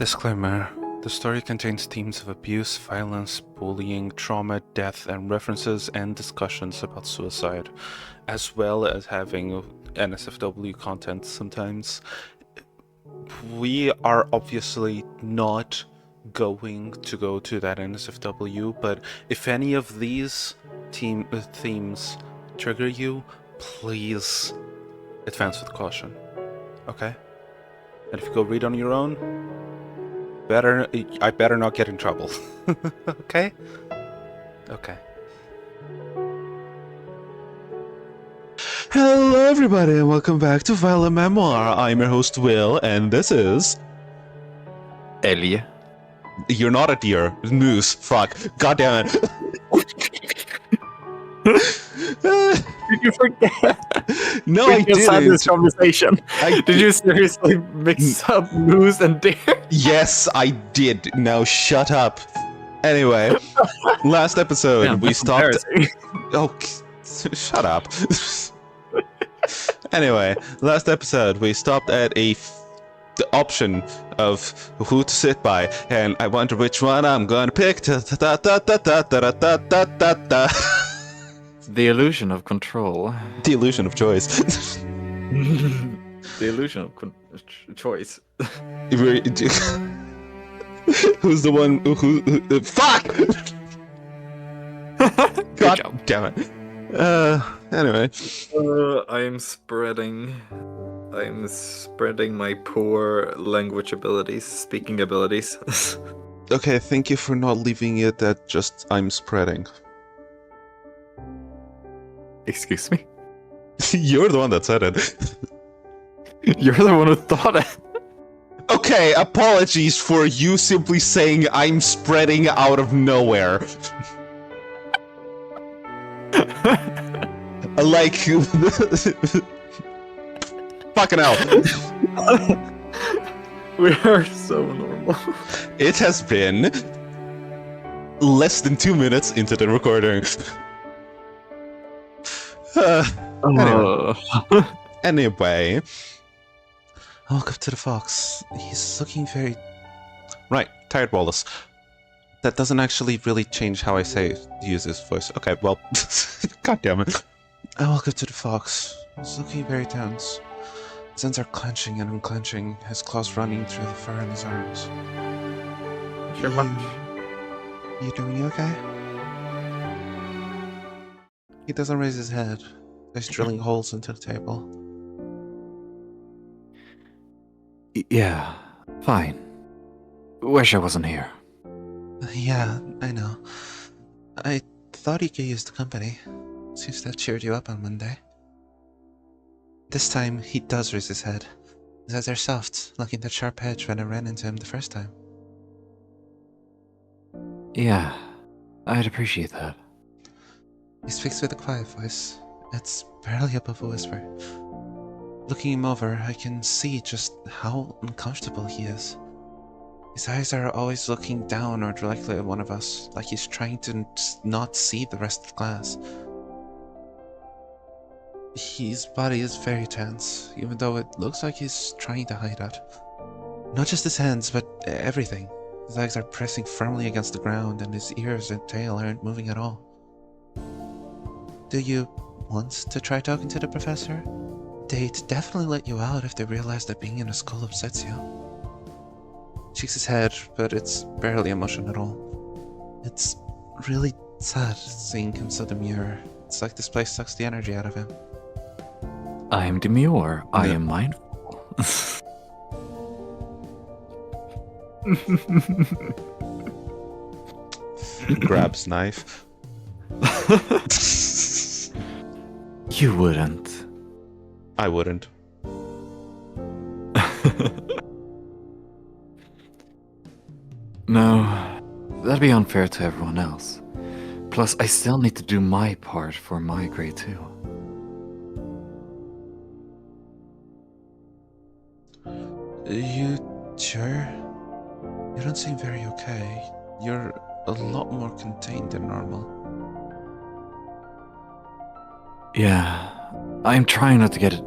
Disclaimer. The story contains themes of abuse, violence, bullying, trauma, death, and references and discussions about suicide, as well as having NSFW content sometimes. We are obviously not going to go to that NSFW, but if any of these themes trigger you, please advance with caution. Okay? And if you go read on your own, I better not get in trouble. Okay? Okay. Hello everybody and welcome back to Memoir. I'm your host Will and this is... Ellie. You're not a deer. Moose. Fuck. God damn it. Did you forget? No, We I just had this didn't. conversation. Did you seriously mix up moose and deer? Yes, I did. Now shut up. Anyway, last episode Damn, we that's stopped... embarrassing. Oh, shut up. Anyway, last episode we stopped at the option of who to sit by, and I wonder which one I'm gonna pick. The illusion of control. The illusion of choice. The illusion of choice. Who's the one who fuck? God damn it. Anyway. I'm spreading my poor language abilities, speaking abilities. Okay, thank you for not leaving it at just I'm spreading. Excuse me? You're the one that said it. You're the one who thought it. Okay, apologies for you simply saying I'm spreading out of nowhere. Like... Fucking hell. We are so normal. It has been less than 2 minutes into the recording. Anyway. I woke up to the fox. He's looking very... Right, tired Wallace. That doesn't actually really change how I use his voice. Okay, well... God damn it. I woke up to the fox. He's looking very tense. His hands are clenching and unclenching, his claws running through the fur in his arms. Sure much. You doing okay? He doesn't raise his head. He's drilling holes into the table. Yeah, fine. Wish I wasn't here. Yeah, I know. I thought he could use the company. Seems that cheered you up on Monday. This time, he does raise his head. His eyes are soft, looking that sharp edge when I ran into him the first time. Yeah, I'd appreciate that. He speaks with a quiet voice. It's barely above a whisper. Looking him over, I can see just how uncomfortable he is. His eyes are always looking down or directly at one of us, like he's trying to not see the rest of the class. His body is very tense, even though it looks like he's trying to hide it. Not just his hands, but everything. His legs are pressing firmly against the ground, and his ears and tail aren't moving at all. Do you want to try talking to the professor? They'd definitely let you out if they realize that being in a school upsets you. Shakes his head, but it's barely emotion at all. It's really sad seeing him so demure. It's like this place sucks the energy out of him. I am demure. I am mindful. Grabs knife. You wouldn't. I wouldn't. No, that'd be unfair to everyone else. Plus, I still need to do my part for my grade too. You sure? You don't seem very okay. You're a lot more contained than normal. Yeah, I'm trying not to get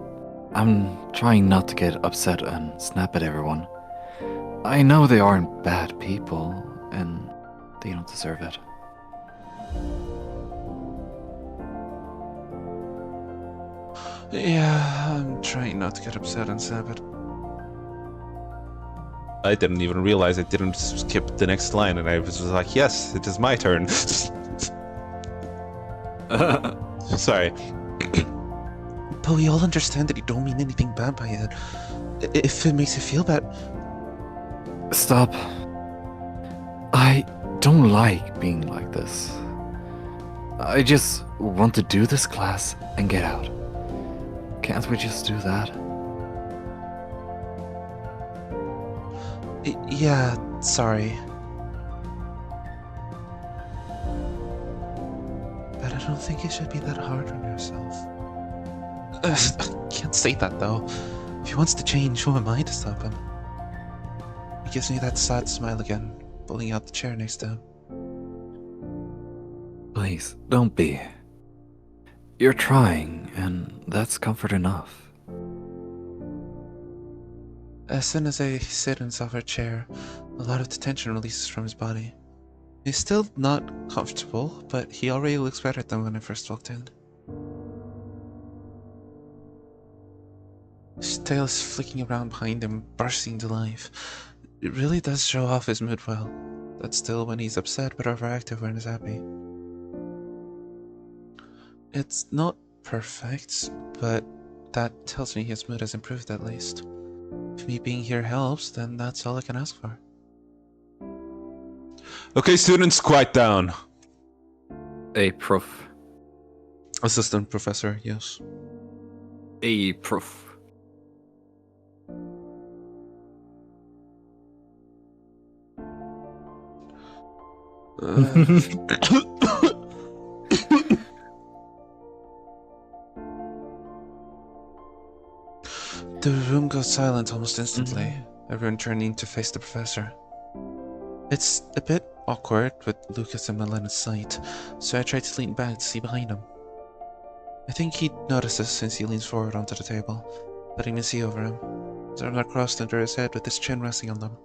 upset and snap at everyone. I know they aren't bad people, and they don't deserve it. Yeah, I'm trying not to get upset and sad, but I didn't even realize I didn't skip the next line, and I was just like, yes, it is my turn. Sorry. but we all understand that you don't mean anything bad by it. If it makes you feel bad, Stop. I don't like being like this. I just want to do this class and get out. Can't we just do that? Yeah, sorry. But I don't think you should be that hard on yourself. I can't say that though. If he wants to change, who am I to stop him? He gives me that sad smile again, pulling out the chair next to him. Please, don't be. You're trying, and that's comfort enough. As soon as I sit in his offered chair, a lot of the tension releases from his body. He's still not comfortable, but he already looks better than when I first walked in. His tail is flicking around behind him, bursting to life. It really does show off his mood well. That's still when he's upset, but overactive when he's happy. It's not perfect, but that tells me his mood has improved at least. If me being here helps, then that's all I can ask for. Okay, students, quiet down. A prof. Assistant professor, yes. A prof. The room goes silent almost instantly, everyone turning to face the professor. It's a bit awkward with Lucas and Melena's sight, so I try to lean back to see behind him. I think he notices since he leans forward onto the table, letting me see over him. His arms are crossed under his head with his chin resting on them.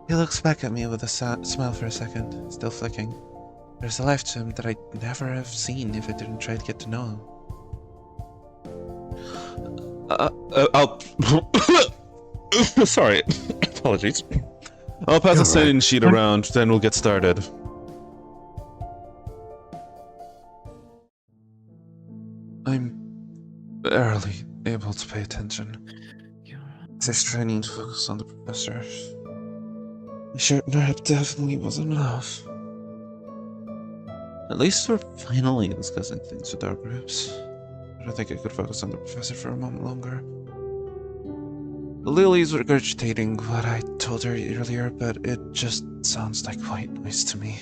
He looks back at me with a smile for a second, still flicking. There's a life to him that I'd never have seen if I didn't try to get to know him. I'll... Sorry. Apologies. I'll pass the sign-in sheet around, then we'll get started. I'm barely able to pay attention. They're straining to focus on the professor. My shirt nap definitely wasn't enough. At least we're finally discussing things with our groups. I don't think I could focus on the professor for a moment longer. Lily's regurgitating what I told her earlier, but it just sounds like white noise to me.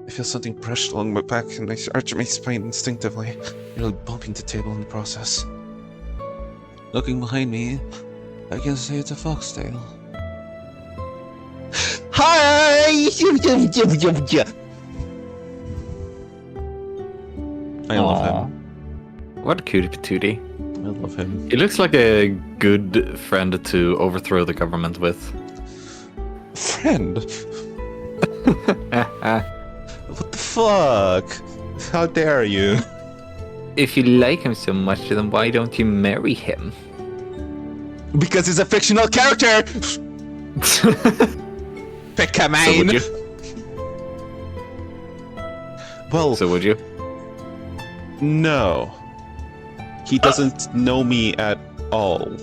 I feel something brushed along my back and I arch my spine instinctively, nearly bumping the table in the process. Looking behind me, I can see it's a foxtail. Hi! I love him. What a cutie patootie. I love him. He looks like a good friend to overthrow the government with. Friend? What the fuck? How dare you? If you like him so much, then why don't you marry him? Because he's a fictional character! Pikamain! So would you? Well, So would you? no. He doesn't know me at all.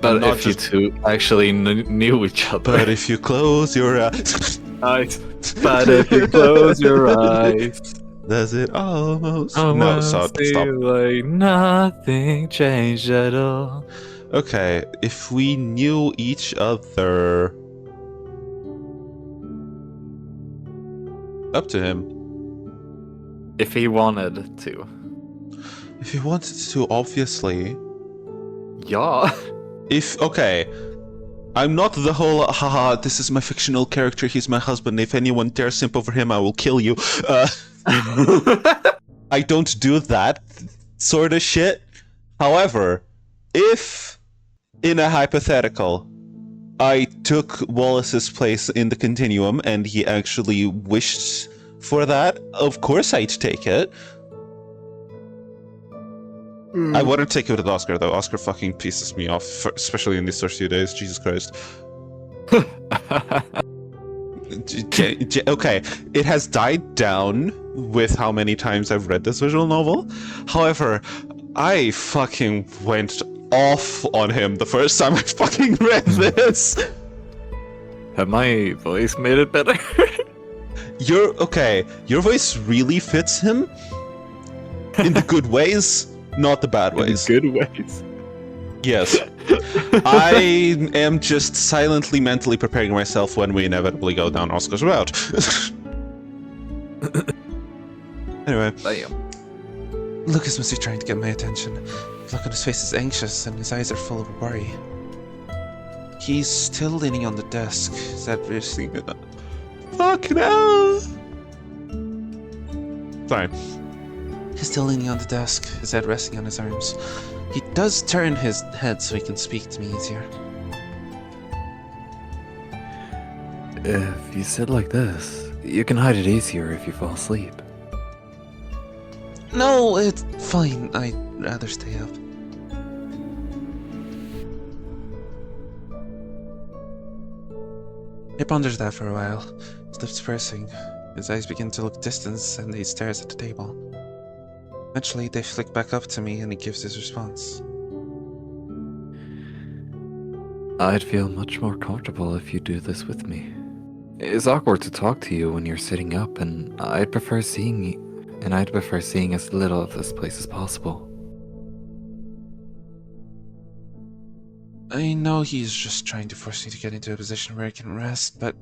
But not if you just- two actually knew each other. But if you close your eyes. But if you close your eyes, does it almost? I No, wanna stop. feel like nothing changed at all. Okay, if we knew each other. Up to him. If he wanted to. If he wanted to, obviously. Yeah. Okay. I'm not the whole, haha, this is my fictional character, he's my husband, if anyone dares simp over him, I will kill you. I don't do that sort of shit. However, if in a hypothetical, I took Wallace's place in the continuum and he actually wished for that, of course I'd take it. I wouldn't take it with Oscar, though. Oscar fucking pisses me off, especially in these first few days. Jesus Christ. Okay, it has died down with how many times I've read this visual novel. However, I fucking went off on him the first time I fucking read this. Have my voice made it better? Your voice really fits him in the good ways, not the bad ways. In good ways. Yes. I am just silently mentally preparing myself when we inevitably go down Oscar's route. Anyway. Damn. Lucas must be trying to get my attention. The look on his face is anxious and his eyes are full of worry. He's still leaning on the desk. Is that really... Fuck no! Sorry. He's still leaning on the desk, his head resting on his arms. He does turn his head so he can speak to me easier. If you sit like this, you can hide it easier if you fall asleep. No, it's fine. I'd rather stay up. He ponders that for a while, his lips pursing. His eyes begin to look distant and he stares at the table. Eventually, they flick back up to me and he gives his response. I'd feel much more comfortable if you do this with me. It's awkward to talk to you when you're sitting up, and I'd prefer seeing as little of this place as possible. I know he's just trying to force me to get into a position where I can rest, but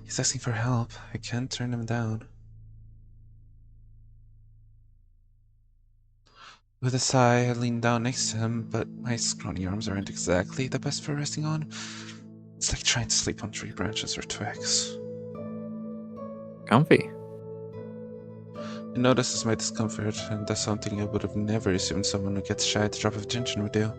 he's asking for help. I can't turn him down. With a sigh, I lean down next to him, but my scrawny arms aren't exactly the best for resting on. It's like trying to sleep on tree branches or twigs. Comfy. He notices my discomfort and does something I would have never assumed someone who gets shy at the drop of attention would do.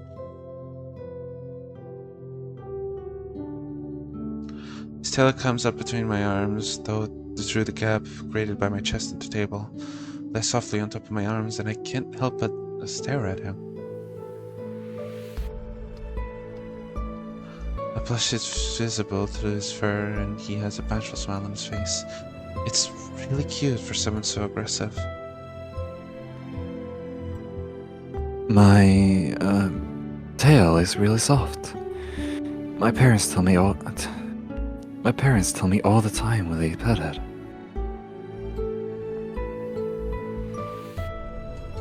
His tail comes up between my arms, though through the gap created by my chest and the table, lies softly on top of my arms, and I can't help but stare at him. A blush is visible through his fur, and he has a bashful smile on his face. It's really cute for someone so aggressive. My tail is really soft. My parents tell me all the time when they pet it.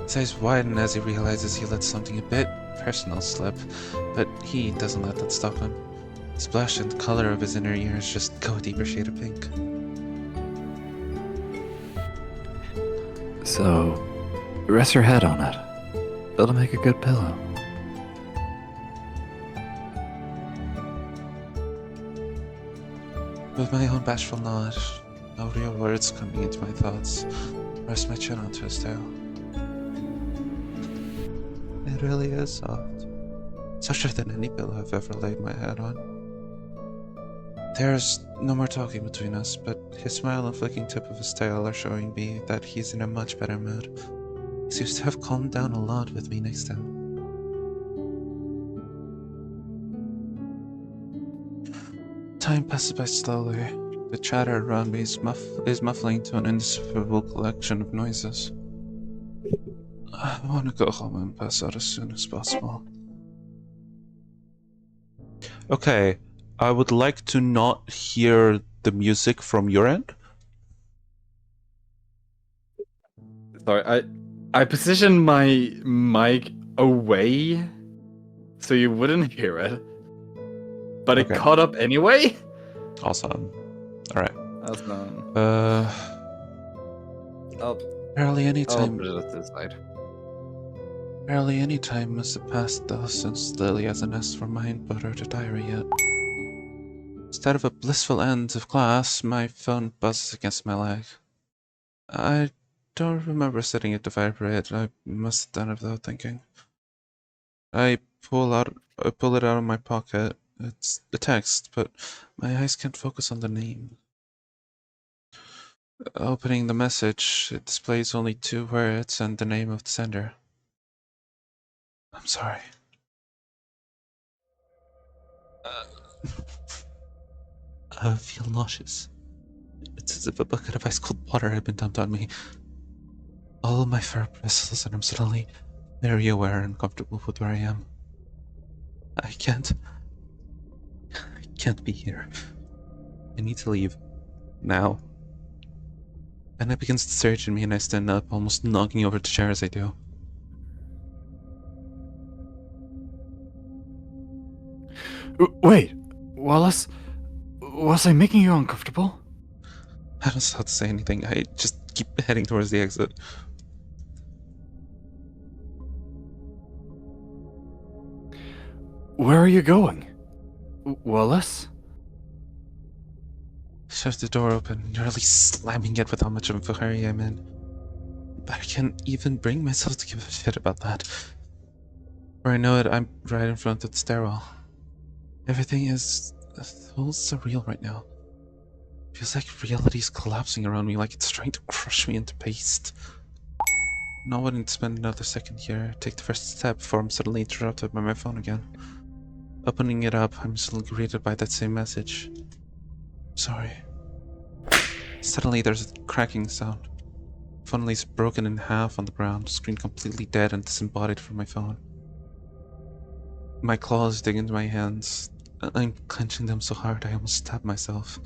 His eyes widen as he realizes he let something a bit personal slip, but he doesn't let that stop him. His blush and the color of his inner ears just go a deeper shade of pink. So, rest your head on it. That'll make a good pillow. With my own bashful nod, no real words coming into my thoughts, I rest my chin onto his tail. It really is soft. Softer than any pillow I've ever laid my head on. There's no more talking between us, but his smile and flicking tip of his tail are showing me that he's in a much better mood. He seems to have calmed down a lot with me next to him. Time passes by slowly. The chatter around me is muffling to an indescribable collection of noises. I want to go home and pass out as soon as possible. Okay, I would like to not hear the music from your end. Sorry, I positioned my mic away so you wouldn't hear it, but Okay. it caught up anyway. Awesome. Alright. Awesome. Barely any I'll time. put it at this side. Barely any time must have passed though since Lily hasn't asked for mine but her diary yet. Instead of a blissful end of class, my phone buzzes against my leg. I don't remember setting it to vibrate. I must have done it without thinking. I I pull it out of my pocket. It's the text, but my eyes can't focus on the name. Opening the message, it displays only 2 words and the name of the sender. I'm sorry. I feel nauseous. It's as if a bucket of ice cold water had been dumped on me. All of my fur bristles, and I'm suddenly very aware and comfortable with where I am. I can't be here. I need to leave. Now. And it begins to surge in me, and I stand up, almost knocking over the chair as I do. Wait, Wallace? Was I making you uncomfortable? I don't start to say anything. I just keep heading towards the exit. Where are you going? Wallace? Shove the door open, nearly slamming it with how much of a hurry I'm in. But I can't even bring myself to give a shit about that. For I know it, I'm right in front of the stairwell. Everything is so surreal right now. Feels like reality's collapsing around me, like it's trying to crush me into paste. Not wanting to spend another second here, take the first step before I'm suddenly interrupted by my phone again. Opening it up, I'm still greeted by that same message. Sorry. Suddenly there's a cracking sound. Phone lays broken in half on the ground, screen completely dead and disembodied from my phone. My claws dig into my hands. I'm clenching them so hard I almost stab myself.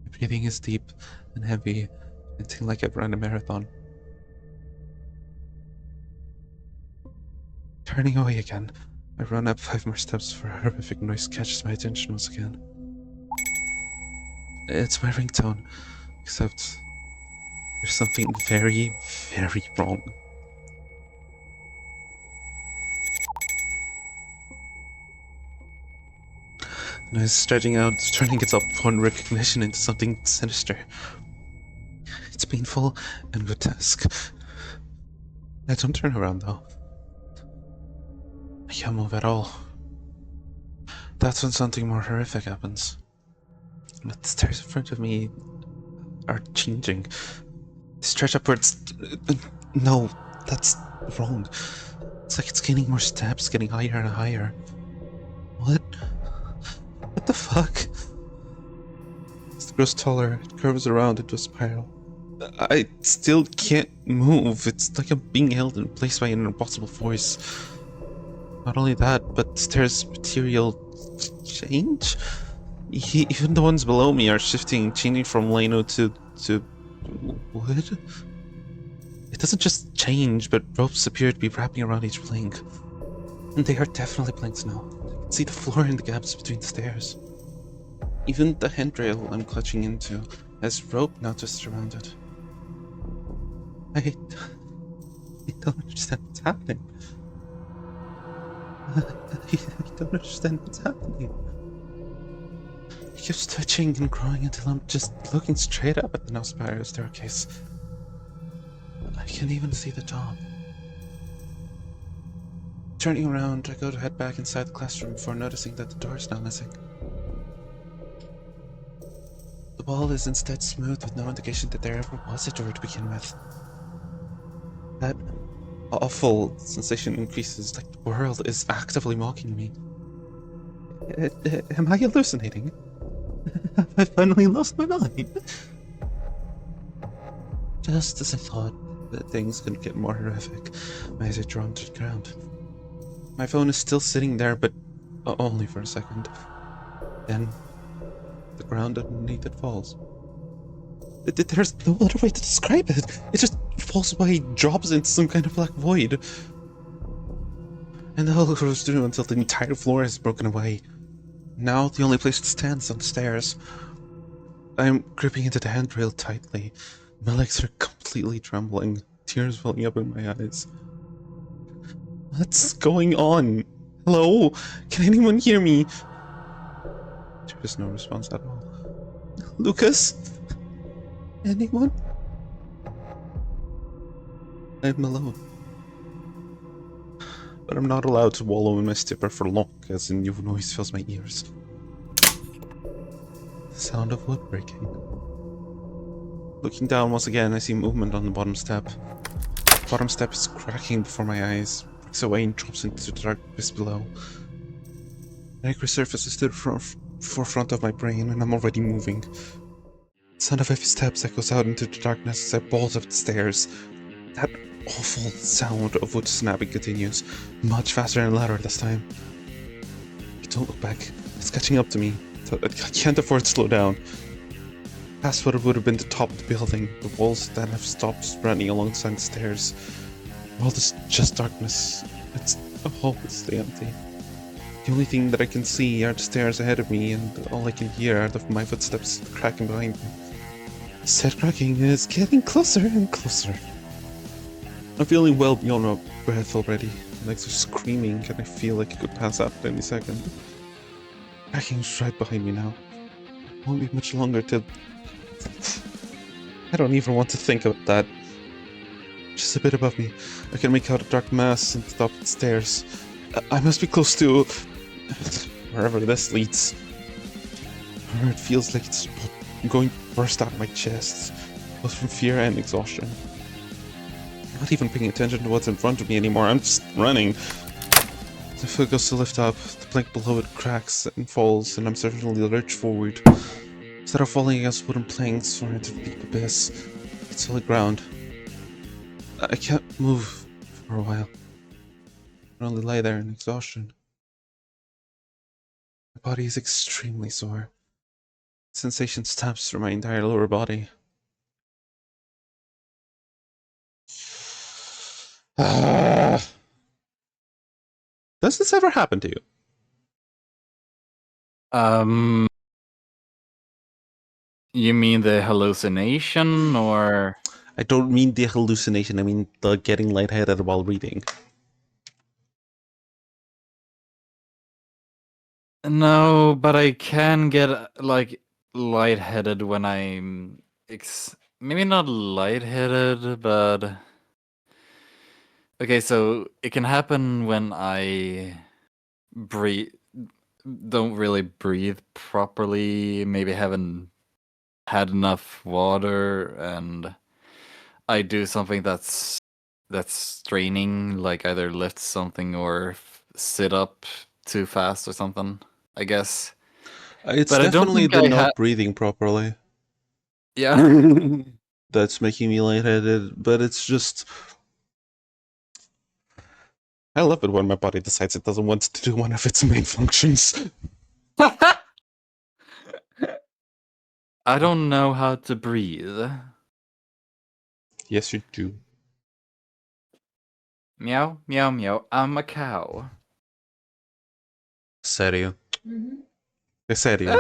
My breathing is deep and heavy, feeling like I've run a marathon. Turning away again, I run up 5 more steps before a horrific noise catches my attention once again. It's my ringtone, except there's something very, very wrong. The noise is stretching out, turning its upon recognition into something sinister. It's painful and grotesque. I don't turn around though. I can't move at all. That's when something more horrific happens. The stairs in front of me are changing. They stretch upwards. No, that's wrong. It's like it's gaining more steps, getting higher and higher. What? What the fuck? As it grows taller, it curves around into a spiral. I still can't move. It's like I'm being held in place by an impossible force. Not only that, but the stairs' material change? Even the ones below me are shifting, changing from lino to wood. It doesn't just change, but ropes appear to be wrapping around each plank. And they are definitely planks now. I can see the floor in the gaps between the stairs. Even the handrail I'm clutching into has rope now twisted around it. I don't understand what's happening. I don't understand what's happening. It keeps twitching and growing until I'm just looking straight up at the now spiral staircase. I can't even see the top. Turning around, I go to head back inside the classroom before noticing that the door is now missing. The wall is instead smooth with no indication that there ever was a door to begin with. That awful sensation increases, like the world is actively mocking me. Am I hallucinating? Have I finally lost my mind? Just as I thought that things could get more horrific, my eyes are drawn to the ground. My phone is still sitting there, but only for a second. Then, the ground underneath it falls. There's no other way to describe it. It just falls away, drops into some kind of black void. And the hole goes through until the entire floor is broken away. Now the only place to stand is on the stairs. I'm gripping into the handrail tightly. My legs are completely trembling, tears welling up in my eyes. What's going on? Hello? Can anyone hear me? There is no response at all. Lucas? Anyone? I'm alone. but I'm not allowed to wallow in my stupor for long, as a new noise fills my ears. The sound of wood breaking. Looking down once again, I see movement on the bottom step. The bottom step is cracking before my eyes, breaks away and drops into the dark abyss below. The nightly surface is to the forefront of my brain, and I'm already moving. The sound of heavy steps echoes out into the darkness as I bolt up the stairs. That awful sound of wood snapping continues, much faster and louder this time. I don't look back. It's catching up to me. I can't afford to slow down. Past what would have been the top of the building, the walls that have stopped running alongside the stairs. The world is just darkness. It's hopelessly empty. The only thing that I can see are the stairs ahead of me, and all I can hear are my footsteps cracking behind me. The stair cracking is getting closer and closer. I'm feeling well beyond my breath already. My legs are screaming, and I feel like I could pass out at any second. Cracking's right behind me now. Won't be much longer till... I don't even want to think about that. Just a bit above me, I can make out a dark mass at the top of the stairs. I must be close to... wherever this leads. It feels like it's going to burst out of my chest, both from fear and exhaustion. I'm not even paying attention to what's in front of me anymore, I'm just running. The foot goes to lift up, the plank below it cracks and falls, and I'm certainly lurched forward. Instead of falling against wooden planks or into the deep abyss, it's solid ground. I can't move for a while. I only lie there in exhaustion. My body is extremely sore. Sensation stabs through my entire lower body. Does this ever happen to you? You mean the hallucination, or? I don't mean the hallucination, I mean the getting lightheaded while reading. No, but I can get like lightheaded when I'm maybe not lightheaded, but okay, so it can happen when I don't really breathe properly, maybe haven't had enough water, and I do something that's straining, like either lift something or sit up too fast or something, I guess. It's But I don't definitely think the I not breathing properly Yeah. that's making me lightheaded, but it's just... I love it when my body decides it doesn't want to do one of its main functions. I don't know how to breathe. Yes, you do. Meow, meow, meow. I'm a cow. Serio. É sério.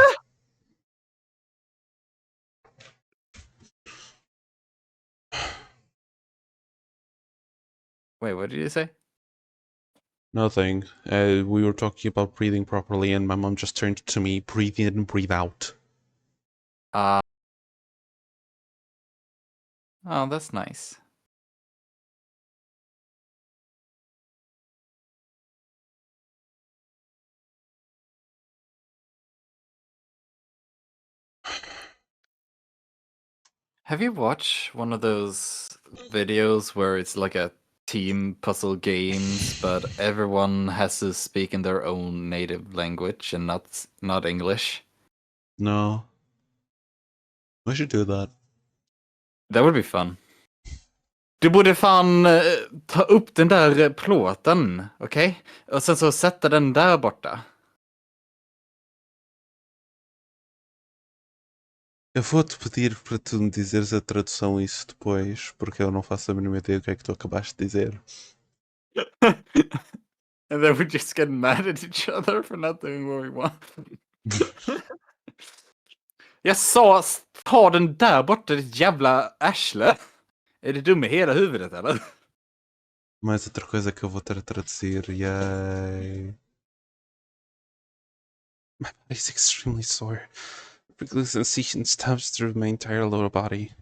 Wait, what did you say? Nothing. We were talking about breathing properly, and my mom just turned to me, breathe in, breathe out. Oh, that's nice. Have you watched one of those videos where it's like a team puzzle games, but everyone has to speak in their own native language and not English? No. We should do that. That would be fun. Du borde fan ta upp den där plåten, okej? Och sen så sätta den där borta. Eu vou-te pedir para tu me dizeres a tradução isso depois, porque eu não faço a mínima ideia do que é que tu acabaste de dizer. And then we just get mad at each other for not doing what we want. Jag sa ta den där borta, ditt jävla arsle. Är du dum i hela huvudet eller? Mais outra coisa que eu vou ter a traduzir, yay. My body's extremely sore. Prickly sensation stabs through my entire lower body.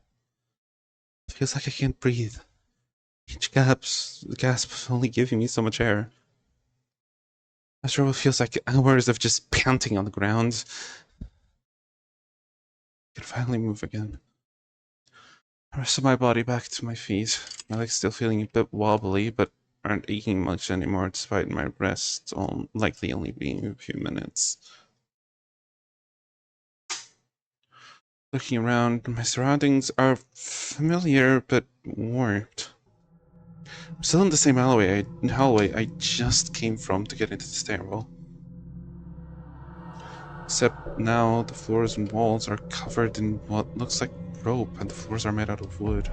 It feels like I can't breathe. Each gasp only giving me so much air. After what feels like hours of just panting on the ground, I can finally move again. I rested my body back to my feet, my legs still feeling a bit wobbly, but aren't aching much anymore despite my rest likely only being a few minutes. Looking around, my surroundings are familiar but warped. I'm still in the same hallway I just came from to get into the stairwell. Except now the floors and walls are covered in what looks like rope and the floors are made out of wood.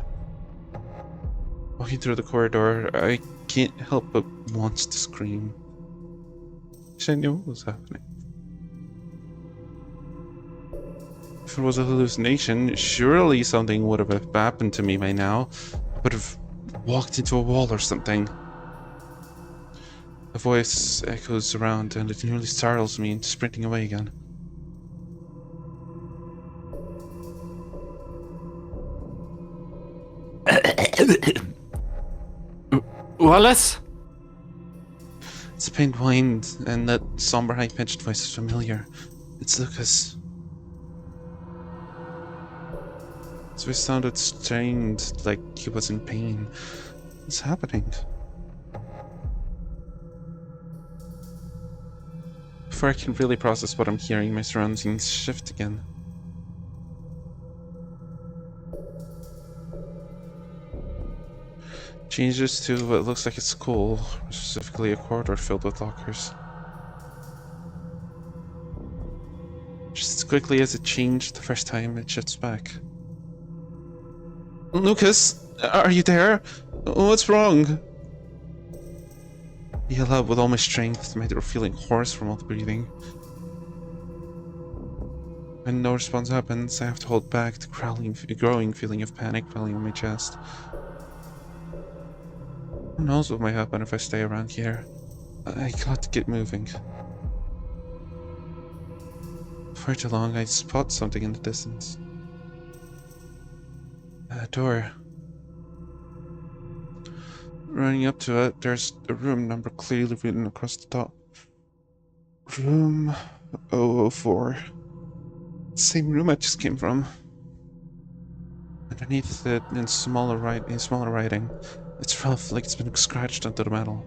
Walking through the corridor, I can't help but want to scream. Wish I knew what was happening. If it was a hallucination, surely something would have happened to me by now. I would have walked into a wall or something. A voice echoes around and it nearly startles me into sprinting away again. Wallace? It's a faint whine, and that somber, high-pitched voice is familiar. It's Lucas. His voice sounded strained, like he was in pain. What's happening? Before I can really process what I'm hearing, my surroundings shift again. Changes to what looks like a school, specifically a corridor filled with lockers. Just as quickly as it changed the first time, it shifts back. Lucas, are you there? What's wrong? I yell out with all my strength, my throat feeling hoarse from all the breathing. When no response happens, I have to hold back the growing feeling of panic welling in my chest. Who knows what might happen if I stay around here? I got to get moving. For too long, I spot something in the distance. A door. Running up to it, there's a room number clearly written across the top. Room 004. Same room I just came from. Underneath it, in smaller writing, it's rough, like it's been scratched into the metal.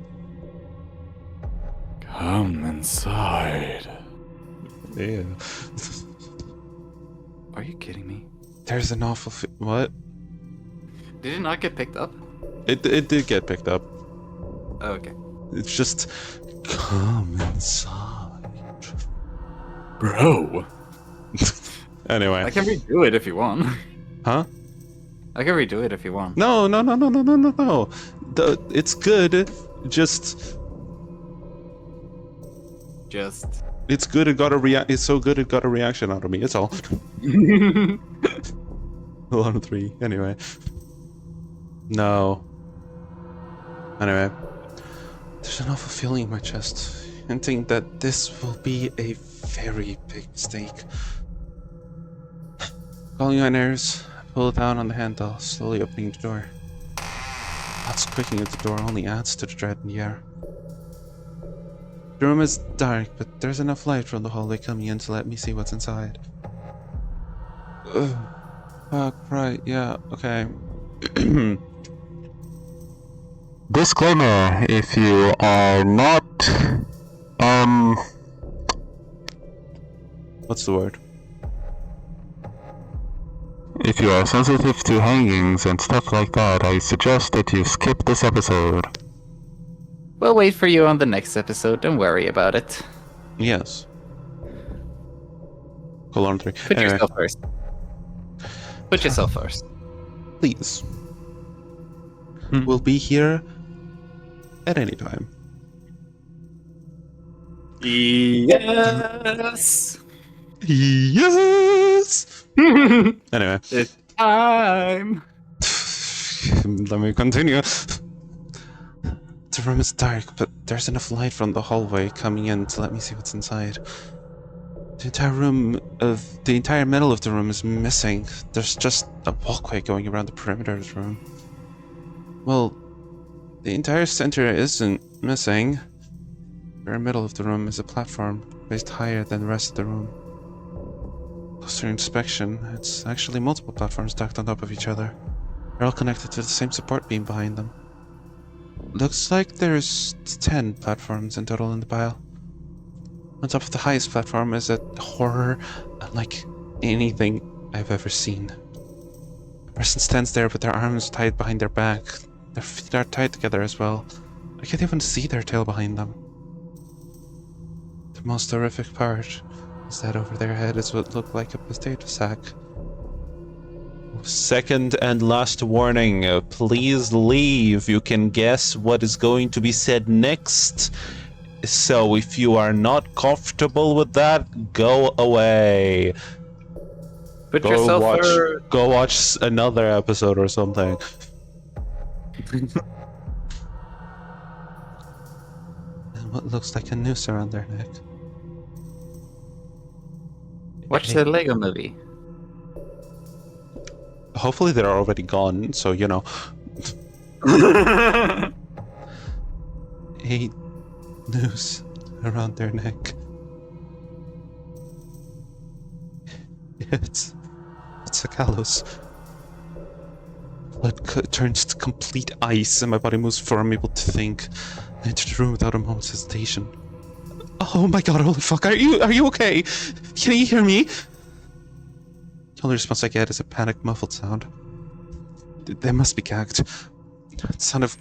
Come inside. Yeah. Are you kidding me? There's an awful what? Did it not get picked up? It did get picked up. Oh, okay. It's just come inside. Bro. Anyway. I can redo it if you want. Huh? I can redo it if you want. No. It's good. Just it's good. It got a It's so good it got a reaction out of me. It's all. 3. Anyway. No. Anyway. There's an awful feeling in my chest, hinting that this will be a very big mistake. Calling my nerves, I pull down on the handle, slowly opening the door. That squeaking at the door only adds to the dread in the air. The room is dark, but there's enough light from the hallway coming in to let me see what's inside. Right, yeah, okay. Disclaimer, if you are not, What's the word? if you are sensitive to hangings and stuff like that, I suggest that you skip this episode. We'll wait for you on the next episode, don't worry about it. Yes. 3. Put Anyway, yourself first. Put yourself first. please. We'll be here at any time. Yes! Yes! Anyway. It's time! Let me continue. The room is dark, but there's enough light from the hallway coming in to let me see what's inside. The entire middle of the room is missing. There's just a walkway going around the perimeter of the room. Well, the entire center isn't missing. very middle of the room is a platform placed higher than the rest of the room. Closer inspection, it's actually multiple platforms stacked on top of each other. They're all connected to the same support beam behind them. Looks like there's 10 platforms in total in the pile. On top of the highest platform is a horror unlike anything I've ever seen. A person stands there with their arms tied behind their back. Their feet are tied together as well. I can't even see their tail behind them. The most horrific part is that over their head is what looked like a potato sack. Second and last warning, please leave. You can guess what is going to be said next. So if you are not comfortable with that, go away. Put yourself for... Go watch another episode or something. And what looks like a noose around their neck. Watch the Lego movie. Hopefully they're already gone, so you know. A noose around their neck. It's a gallows. Blood turns to complete ice, and my body moves before I'm able to think. I enter the room without a moment's hesitation. Oh my god! Holy fuck! Are you okay? Can you hear me? The only response I get is a panicked, muffled sound. They must be gagged. Son of...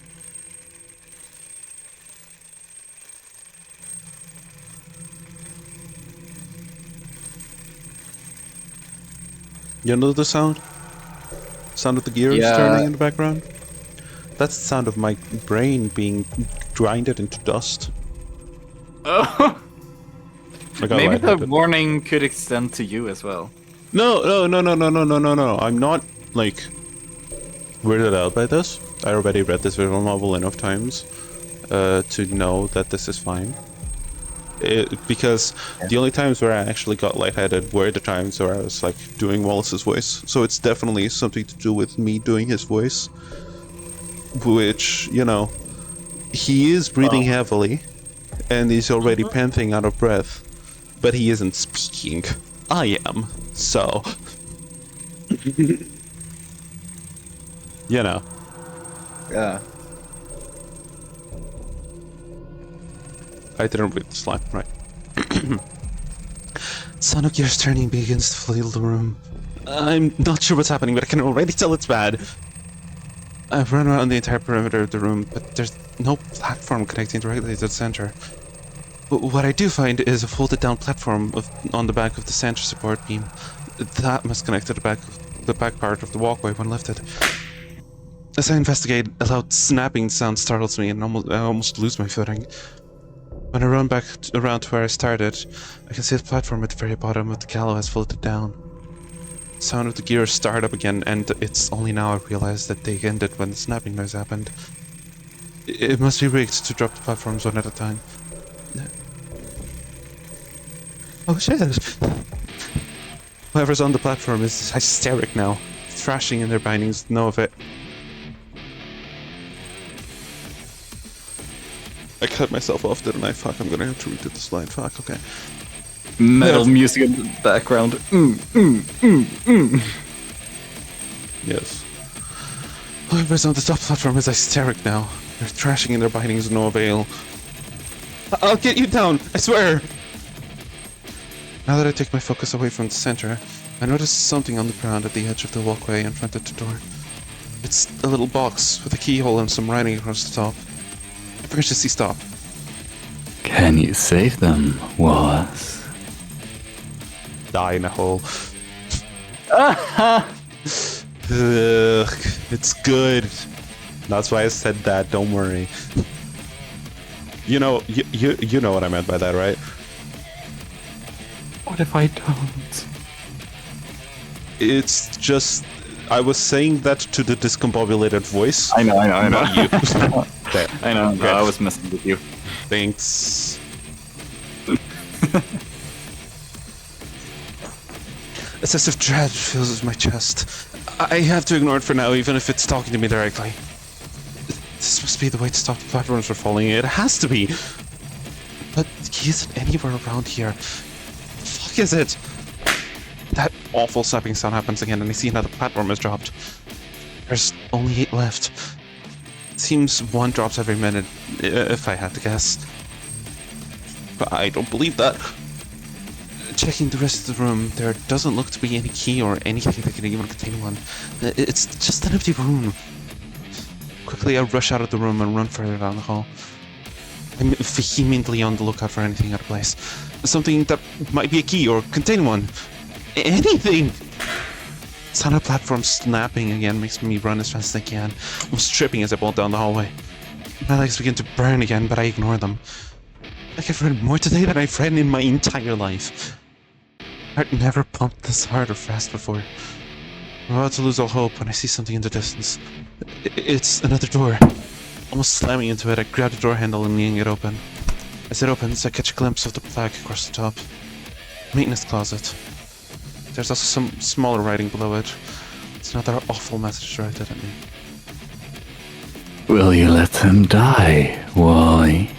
You know the sound? Sound of the gears turning in the background? That's the sound of my brain being grinded into dust. Oh. Maybe the lightheaded. warning could extend to you as well. No. I'm not, like, weirded out by this. I already read this visual novel enough times to know that this is fine. Because the only times where I actually got lightheaded were the times where I was, like, doing Wallace's voice. So it's definitely something to do with me doing his voice. Which, you know, he is breathing heavily, and he's already panting out of breath, but he isn't speaking. I am, so... you know. Yeah. I didn't read the slime, right. Sonic gears turning begins to fill the room. I'm not sure what's happening, but I can already tell it's bad. I've run around the entire perimeter of the room, but there's no platform connecting directly to the center. But what I do find is a folded down platform on the back of the center support beam. That must connect to the back part of the walkway when lifted. As I investigate, a loud snapping sound startles me and I almost lose my footing. When I run back around to where I started, I can see the platform at the very bottom of the gallows has folded down. The sound of the gears start up again, and it's only now I realize that they ended when the snapping noise happened. It must be rigged to drop the platforms one at a time. Oh shit! Whoever's on the platform is hysteric now, thrashing in their bindings, know of it. I cut myself off, didn't I? Fuck, I'm gonna have to redo the slide. Fuck, okay. Metal music in the background. Yes. Whoever's on the top platform is hysteric now. They're thrashing in their bindings, no avail. I'll get you down, I swear! Now that I take my focus away from the center, I notice something on the ground at the edge of the walkway in front of the door. It's a little box with a keyhole and some writing across the top. Emergency stop. Can you save them, Wallace? Die in a hole. Ugh, it's good. That's why I said that, don't worry. You know, you know what I meant by that, right? What if I don't? It's just... I was saying that to the discombobulated voice. I know. Not you. Okay. I know, Okay. I was messing with you. Thanks. A sense of dread fills my chest. I have to ignore it for now, even if it's talking to me directly. This must be the way to stop the platforms from falling. It has to be. but he isn't anywhere around here. Fuck is it? That awful slapping sound happens again, and I see another platform is dropped. There's only 8 left. Seems one drops every minute, if I had to guess. But I don't believe that. Checking the rest of the room, there doesn't look to be any key or anything that can even contain one. It's just an empty room. Quickly, I rush out of the room and run further down the hall. I'm vehemently on the lookout for anything out of place. Something that might be a key or contain one. Anything! Sound of platform snapping again makes me run as fast as I can. I'm stripping as I bolt down the hallway. My legs begin to burn again, but I ignore them. Like I've read more today than I've read in my entire life. Heart never pumped this hard or fast before. I'm about to lose all hope when I see something in the distance. It's another door. Almost slamming into it, I grab the door handle and leaning it open. As it opens, I catch a glimpse of the plaque across the top. Maintenance closet. There's also some smaller writing below it. It's another awful message directed at me. Will you let him die, Wally?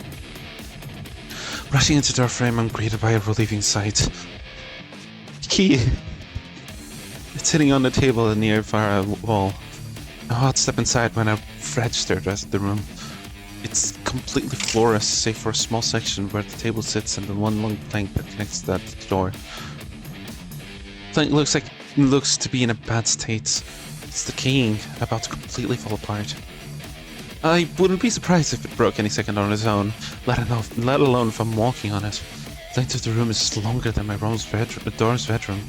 Rushing into the door frame, I'm greeted by a relieving sight. Key! It's sitting on the table near a wall. A hot step inside when I register the rest of the room. It's completely floorless, save for a small section where the table sits and the one long plank that connects that to the door. The plank looks to be in a bad state. It's decaying, about to completely fall apart. I wouldn't be surprised if it broke any second on its own, let alone if I'm walking on it. The length of the room is longer than my dorm's bedroom.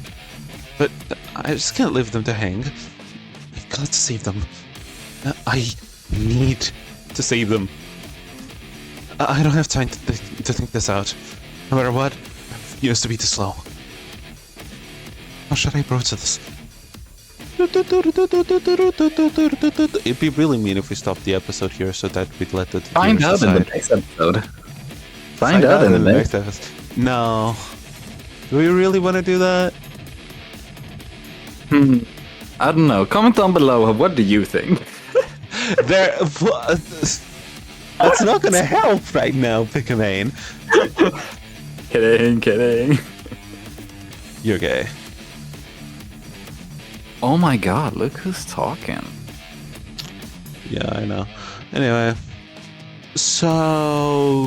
But I just can't leave them to hang. I've got to save them. I need to save them. I don't have time to think this out. No matter what, I refuse to be too slow. How should I approach this? It'd be really mean if we stopped the episode here so that we'd let the Find viewers out in the decide. next episode. Find out in the next. episode. No. Do we really want to do that? I don't know. Comment down below. What do you think? That's not gonna help right now, Pikamain. Kidding. You're gay. Oh my god, look who's talking. Yeah, I know. Anyway, so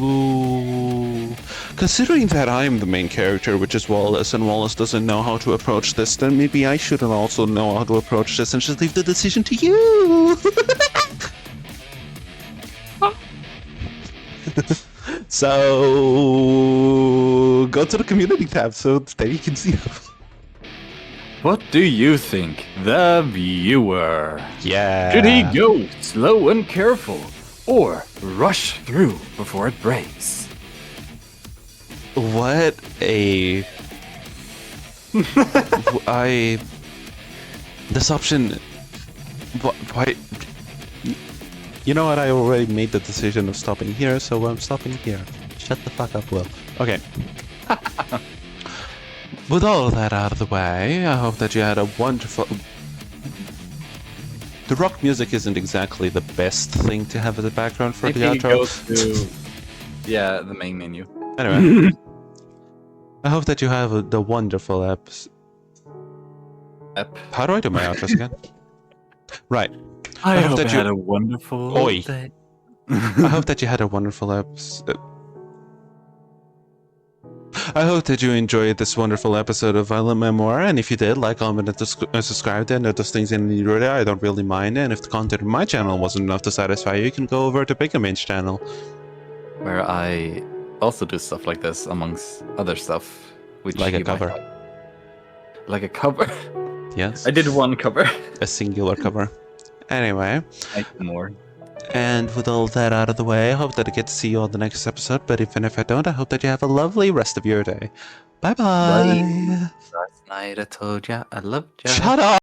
considering that I'm the main character, which is Wallace, and Wallace doesn't know how to approach this, then maybe I shouldn't also know how to approach this and just leave the decision to you. So go to the community tab so that you can see them. What do you think, the viewer? Yeah. Should he go slow and careful, or rush through before it breaks? What a... This option... Why... You know what, I already made the decision of stopping here, so I'm stopping here. Shut the fuck up, Will. Okay. With all that out of the way, I hope that you had a wonderful... The rock music isn't exactly the best thing to have as a background for the outro. Yeah, the main menu. Anyway. I hope that you have the wonderful How do I do my outros again? Right. I hope hope that you had a wonderful Oi. day. I hope that you had a wonderful episode. I hope that you enjoyed this wonderful episode of Violent Memoir, and if you did, like, comment, and subscribe, and those things in the order, I don't really mind. And if the content of my channel wasn't enough to satisfy you, you can go over to Pikamain's channel. Where I also do stuff like this, amongst other stuff. Which Like a you might cover. like. Like a cover? Yes? I did one cover. A singular cover. Anyway. I do more. And with all that out of the way, I hope that I get to see you on the next episode. But even if I don't, I hope that you have a lovely rest of your day. Bye-bye. Last night I told ya I loved ya. Shut up!